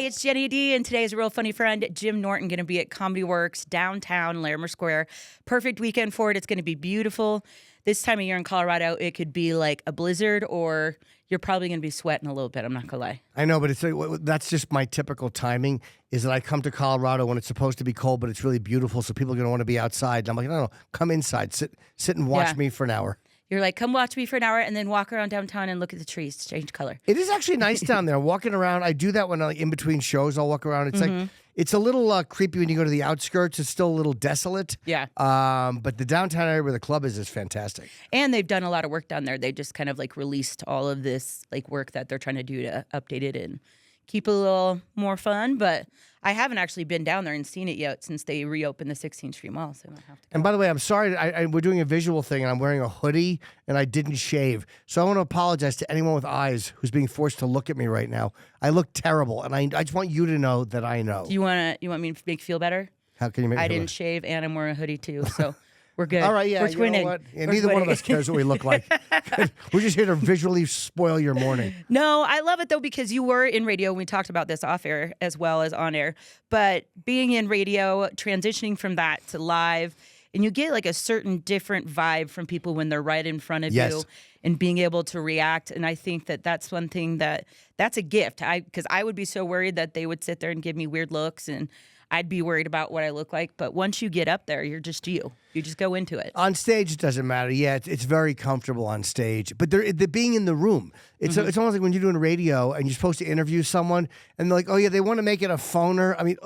it's Jenny D, and today's real funny friend, Jim Norton, going to be at Comedy Works downtown Larimer Square. Perfect weekend for it. It's going to be beautiful. This time of year in Colorado, it could be like a blizzard, or you're probably going to be sweating a little bit. I'm not going to lie. I know, but that's just my typical timing, is that I come to Colorado when it's supposed to be cold, but it's really beautiful, so people are going to want to be outside. And I'm like, no, come inside. Sit and watch me for an hour. You're like, come watch me for an hour and then walk around downtown and look at the trees change color. It is actually nice down there. Walking around, I do that when in between shows. I'll walk around. It's like it's a little creepy when you go to the outskirts. It's still a little desolate. Yeah. But the downtown area where the club is fantastic. And they've done a lot of work down there. They just kind of like released all of this like work that they're trying to do to update it and keep it a little more fun. But I haven't actually been down there and seen it yet since they reopened the 16th Street Mall, so I might have to go. And by the way, I'm sorry, we're doing a visual thing, and I'm wearing a hoodie, and I didn't shave. So I want to apologize to anyone with eyes who's being forced to look at me right now. I look terrible, and I just want you to know that I know. Do you want me to make you feel better? How can you make me I feel didn't shave, and I'm wearing a hoodie too, so we're good. All right, yeah, we're twinning. You know what? Yeah, neither one of us cares what we look like. We're just here to visually spoil your morning. No, I love it though, because you were in radio. We talked about this off air as well as on air, but being in radio, transitioning from that to live, and you get like a certain different vibe from people when they're right in front of you and being able to react. And I think that that's one thing that's a gift. Because I would be so worried that they would sit there and give me weird looks, and I'd be worried about what I look like. But once you get up there, you're just you. You just go into it. On stage, it doesn't matter. Yeah, it's very comfortable on stage. But they're being in the room. It's almost like when you're doing radio and you're supposed to interview someone, and they're like, oh, yeah, they want to make it a phoner. I mean,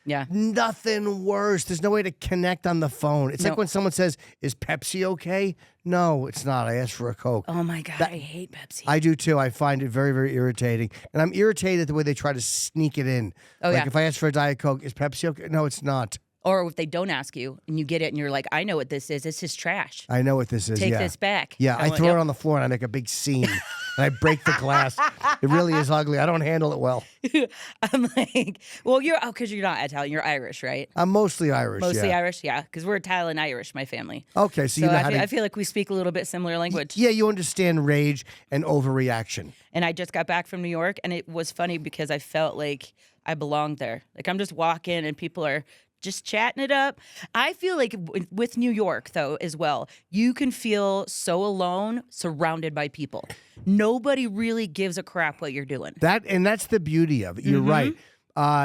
yeah. Nothing worse. There's no way to connect on the phone. It's like when someone says, is Pepsi okay? No, it's not. I asked for a Coke. Oh, my God. I hate Pepsi. I do, too. I find it very, very irritating. And I'm irritated at the way they try to sneak it in. Oh, like if I ask for a Diet Coke, is Pepsi okay? No, it's not. Or if they don't ask you and you get it and you're like, I know what this is. This is trash. I know what this is. Take this back. Yeah, I throw it on the floor and I make a big scene. And I break the glass. It really is ugly. I don't handle it well. I'm like, well, because you're not Italian. You're Irish, right? I'm mostly Irish. Mostly Irish, yeah. Because we're Italian Irish, my family. Okay, so you know I feel like we speak a little bit similar language. Yeah, you understand rage and overreaction. And I just got back from New York, and it was funny because I felt like I belonged there. Like I'm just walking, and people are just chatting it up. I feel like with New York, though, as well, you can feel so alone surrounded by people. Nobody really gives a crap what you're doing. That's the beauty of it. You're right.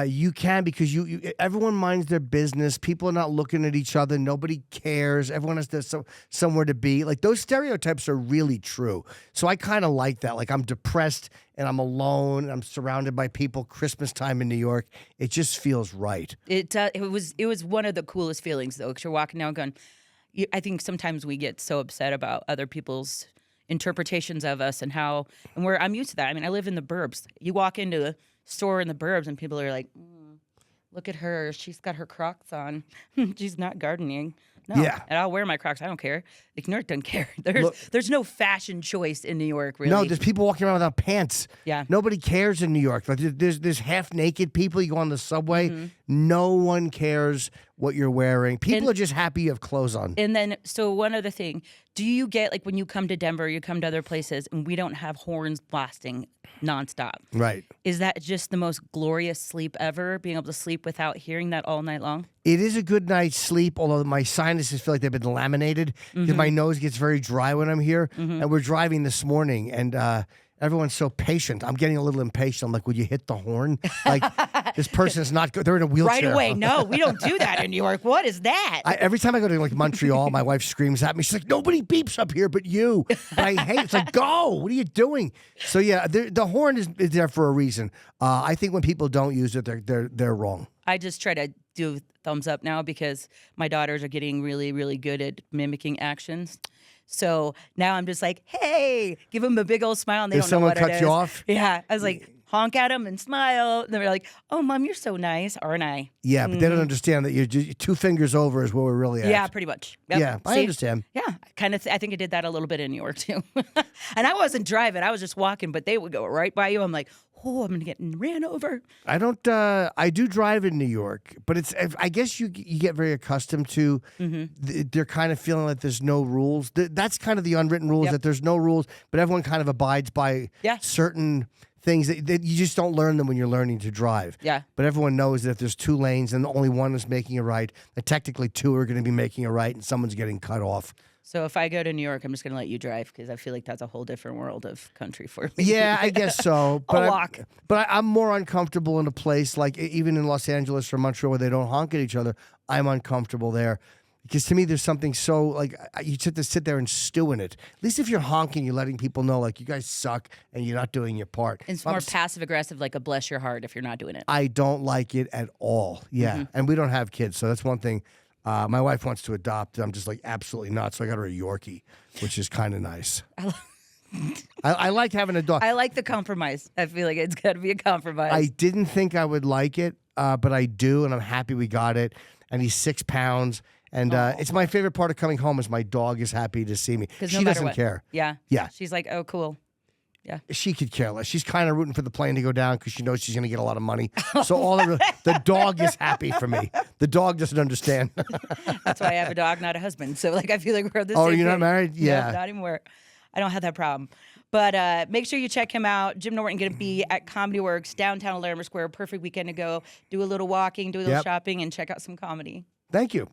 You can, because everyone minds their business. People are not looking at each other. Nobody cares. Everyone has somewhere to be. Like those stereotypes are really true. So I kind of like that. Like I'm depressed and I'm alone and I'm surrounded by people. Christmas time in New York, it just feels right. It was one of the coolest feelings though, because you're walking down going, I think sometimes we get so upset about other people's interpretations of us and I'm used to that. I mean, I live in the burbs. You walk into the store in the burbs and people are like, look at her. She's got her Crocs on. She's not gardening. No. Yeah. And I'll wear my Crocs. I don't care. Like, New York doesn't care. There's no fashion choice in New York, really. No, there's people walking around without pants. Yeah. Nobody cares in New York. Like, there's half-naked people. You go on the subway. No one cares what you're wearing. People are just happy you have clothes on. And then, so one other thing. Do you get, like, when you come to Denver, you come to other places, and we don't have horns blasting nonstop? Right. Is that just the most glorious sleep ever, being able to sleep without hearing that all night long? It is a good night's sleep, although my sinuses feel like they've been laminated because my nose gets very dry when I'm here. And we're driving this morning, and everyone's so patient. I'm getting a little impatient. I'm like, would you hit the horn? Like, this person is not good. They're in a wheelchair. Right away. No, we don't do that in New York. What is that? Every time I go to like Montreal, my wife screams at me. She's like, nobody beeps up here but you. But I hate it. It's like, go. What are you doing? So, yeah, the horn is there for a reason. I think when people don't use it, they're wrong. I just try to do thumbs up now because my daughters are getting really, really good at mimicking actions. So now I'm just like, hey, give them a big old smile, and they don't know what it is. If someone cuts you off? Yeah. I was like, honk at them and smile. And they're like, oh, Mom, you're so nice, aren't I? Yeah, but they don't understand that you're just 2 fingers over is where we're really at. Yeah, pretty much. Yep. Yeah, I understand. Yeah, I think I did that a little bit in New York, too. And I wasn't driving. I was just walking, but they would go right by you. I'm like, oh, I'm going to get ran over. I don't. I do drive in New York, but I guess you get very accustomed to. They're kind of feeling like there's no rules. That's kind of the unwritten rules, that there's no rules, but everyone kind of abides by certain things that you just don't learn them when you're learning to drive. Yeah. But everyone knows that if there's two lanes and only one is making a right, that technically two are going to be making a right, and someone's getting cut off. So if I go to New York, I'm just going to let you drive because I feel like that's a whole different world of country for me. Yeah, I guess so. But I'll walk. I'm more uncomfortable in a place like even in Los Angeles or Montreal where they don't honk at each other. I'm uncomfortable there. Because to me, there's something so, like, you have to sit there and stew in it. At least if you're honking, you're letting people know, like, you guys suck and you're not doing your part. It's more passive-aggressive, like a bless your heart if you're not doing it. I don't like it at all. Yeah. And we don't have kids, so that's one thing. My wife wants to adopt. I'm just like, absolutely not. So I got her a Yorkie, which is kind of nice. I like having a dog. I like the compromise. I feel like it's got to be a compromise. I didn't think I would like it, but I do, and I'm happy we got it. And he's 6 pounds. And it's my favorite part of coming home is my dog is happy to see me. She doesn't care. Yeah. Yeah. She's like, oh, cool. Yeah. She could care less. She's kind of rooting for the plane to go down because she knows she's going to get a lot of money. So the dog is happy for me. The dog doesn't understand. That's why I have a dog, not a husband. So like I feel like we're the same. Oh, you're not thing. married? Yeah. No, not anymore. I don't have that problem. But make sure you check him out. Jim Norton going to be at Comedy Works, downtown Larimer Square. Perfect weekend to go do a little walking, do a little shopping, and check out some comedy. Thank you.